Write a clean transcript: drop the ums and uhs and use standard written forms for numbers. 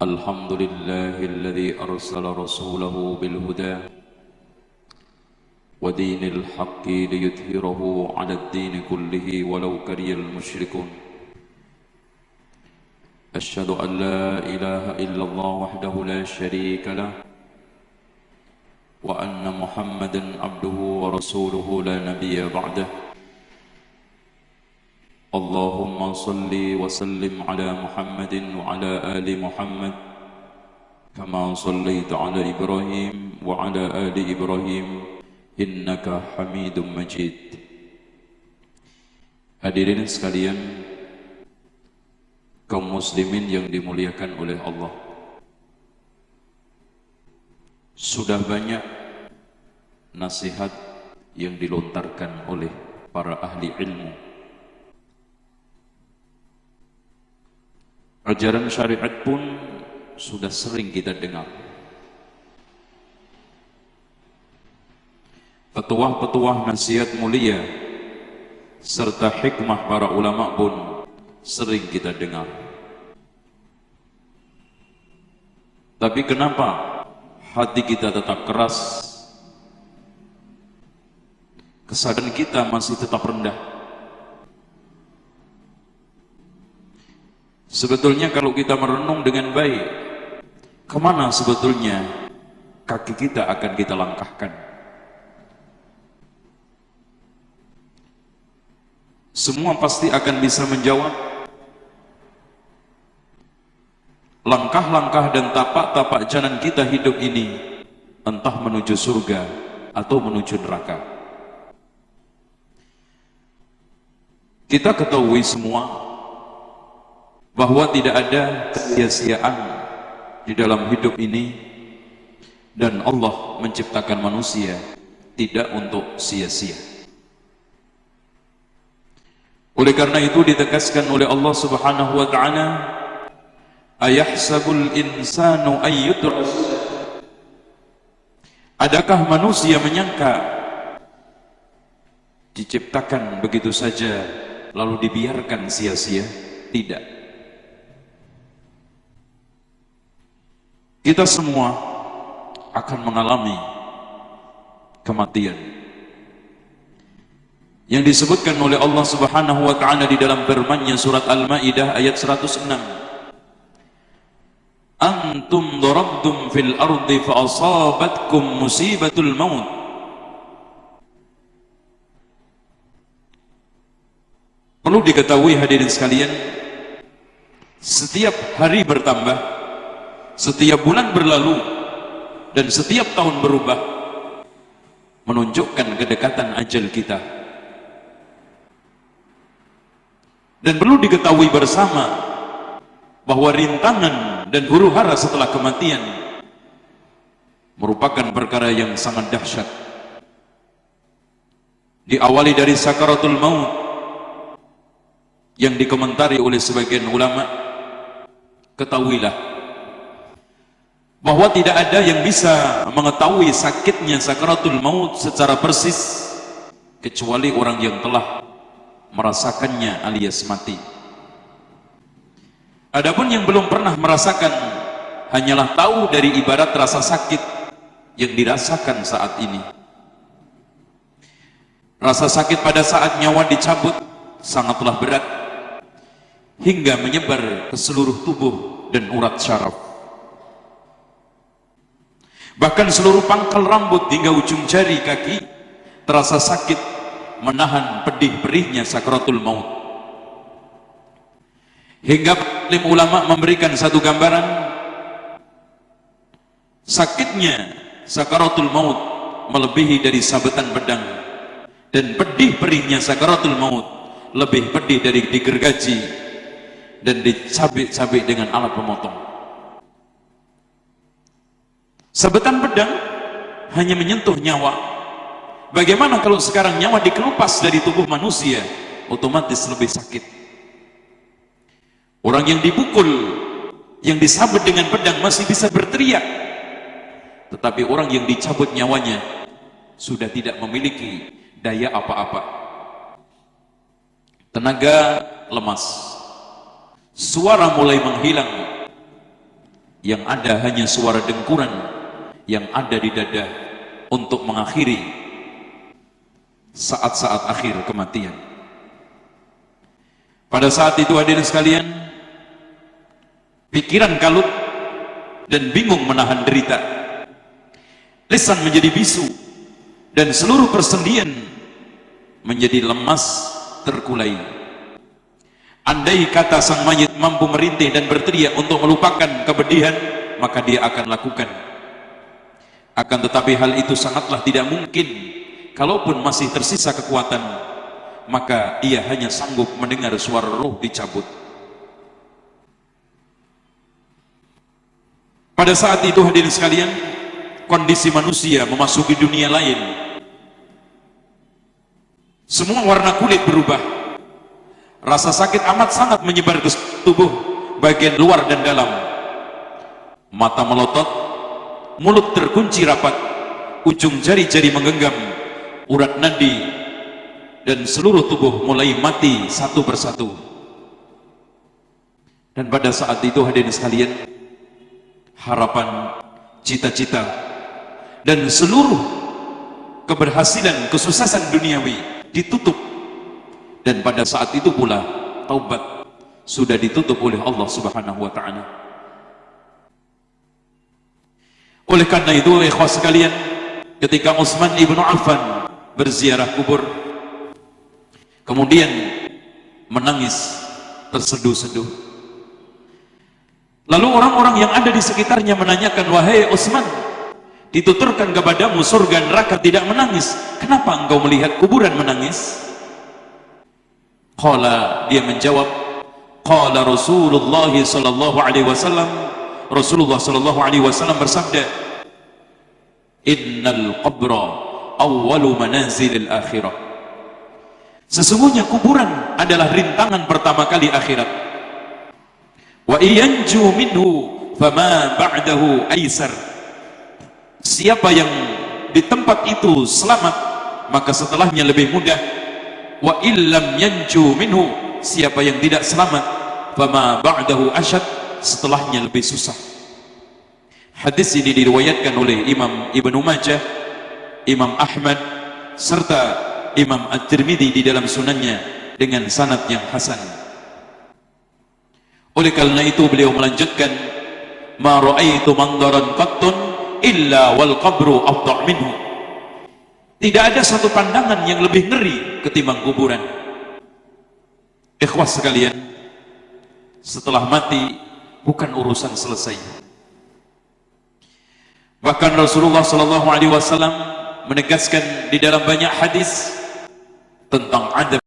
الحمد لله الذي أرسل رسوله بالهدى ودين الحق ليظهره على الدين كله ولو كره المشركون. أشهد أن لا إله إلا الله وحده لا شريك له وأن محمدا عبده ورسوله لا نبي بعده. اللهم صل وسلم على محمد وعلى آل محمد كما صليت على إبراهيم وعلى آل إبراهيم إنك حميد مجيد. Hadirin sekalian, kaum muslimin yang dimuliakan oleh Allah, sudah banyak nasihat yang dilontarkan oleh para ahli ilmu. Ajaran syariat pun sudah sering kita dengar. Petuah-petuah nasihat mulia serta hikmah para ulama pun sering kita dengar. Tapi kenapa hati kita tetap keras? Kesadaran kita masih tetap rendah. Sebetulnya kalau kita merenung dengan baik, kemana sebetulnya kaki kita akan kita langkahkan? Semua pasti akan bisa menjawab. Langkah-langkah dan tapak-tapak jalan kita hidup ini entah menuju surga atau menuju neraka. Kita ketahui semua bahwa tidak ada kesia-siaan di dalam hidup ini, dan Allah menciptakan manusia tidak untuk sia-sia. Oleh karena itu ditegaskan oleh Allah Subhanahu wa taala, ayahsabul insanu ayyutraka, adakah manusia menyangka diciptakan begitu saja lalu dibiarkan sia-sia? Tidak. Kita semua akan mengalami kematian yang disebutkan oleh Allah Subhanahu wa taala di dalam firman-Nya surat Al-Maidah ayat 106. Antum darabtum fil ardi fa asabatkum musibatul maut. Perlu diketahui hadirin sekalian, setiap hari bertambah, setiap bulan berlalu, dan setiap tahun berubah, menunjukkan kedekatan ajal kita. Dan perlu diketahui bersama bahwa rintangan dan huru-hara setelah kematian merupakan perkara yang sangat dahsyat. Diawali dari sakaratul maut yang dikomentari oleh sebagian ulama. Ketahuilah bahwa tidak ada yang bisa mengetahui sakitnya sakaratul maut secara persis kecuali orang yang telah merasakannya alias mati. Adapun yang belum pernah merasakan hanyalah tahu dari ibarat rasa sakit yang dirasakan saat ini. Rasa sakit pada saat nyawa dicabut sangatlah berat hingga menyebar ke seluruh tubuh dan urat syaraf. Bahkan seluruh pangkal rambut hingga ujung jari kaki terasa sakit menahan pedih-perihnya sakaratul maut. Hingga alim ulama memberikan satu gambaran sakitnya sakaratul maut melebihi dari sabetan pedang, dan pedih-perihnya sakaratul maut lebih pedih dari digergaji dan dicabik-cabik dengan alat pemotong. Sabetan pedang hanya menyentuh nyawa. Bagaimana kalau sekarang nyawa dikelupas dari tubuh manusia? Otomatis lebih sakit. Orang yang dipukul, yang disabet dengan pedang masih bisa berteriak, tetapi orang yang dicabut nyawanya sudah tidak memiliki daya apa-apa. Tenaga lemas, suara mulai menghilang, yang ada hanya suara dengkuran yang ada di dada untuk mengakhiri saat-saat akhir kematian. Pada saat itu hadirin sekalian, pikiran kalut dan bingung menahan derita, lisan menjadi bisu, dan seluruh persendian menjadi lemas terkulai. Andai kata sang mayit mampu merintih dan berteriak untuk melupakan kepedihan, maka dia akan lakukan. Akan tetapi hal itu sangatlah tidak mungkin. Kalaupun masih tersisa kekuatan, maka ia hanya sanggup mendengar suara roh dicabut. Pada saat itu hadirin sekalian, kondisi manusia memasuki dunia lain. Semua warna kulit berubah. Rasa sakit amat sangat menyebar ke tubuh bagian luar dan dalam. Mata melotot, mulut terkunci rapat, ujung jari-jari menggenggam, urat nadi dan seluruh tubuh mulai mati satu persatu. Dan pada saat itu hadirin sekalian, harapan, cita-cita dan seluruh keberhasilan, kesuksesan duniawi ditutup. Dan pada saat itu pula taubat sudah ditutup oleh Allah Subhanahu wa ta'ala. Oleh karena itu ikhwas sekalian, ketika Utsman ibnu Affan berziarah kubur, kemudian menangis terseduh-seduh, lalu orang-orang yang ada di sekitarnya menanyakan, wahai Utsman, dituturkan kepadamu surga neraka tidak menangis, kenapa engkau melihat kuburan menangis? Qala, dia menjawab, qala Rasulullah sallallahu alaihi wasallam, Rasulullah sallallahu alaihi wasallam bersabda, innal qabra awwalu manazilil akhirah. Sesungguhnya kuburan adalah rintangan pertama kali akhirat. Wa iyanju minhu fama ba'dahu aisar. Siapa yang di tempat itu selamat, maka setelahnya lebih mudah. Wa illam yanju minhu, siapa yang tidak selamat, fama ba'dahu asyad, setelahnya lebih susah. Hadis ini diriwayatkan oleh Imam Ibnu Majah, Imam Ahmad serta Imam At-Tirmidzi di dalam sunannya dengan sanad yang hasan. Oleh karena itu beliau melanjutkan, ma ra'aitu mandaran qattun illa wal qabru afdha' minhu. Tidak ada satu pandangan yang lebih ngeri ketimbang kuburan. Ikhwas sekalian, setelah mati bukan urusan selesai. Bahkan Rasulullah sallallahu alaihi wasallam menegaskan di dalam banyak hadis tentang adab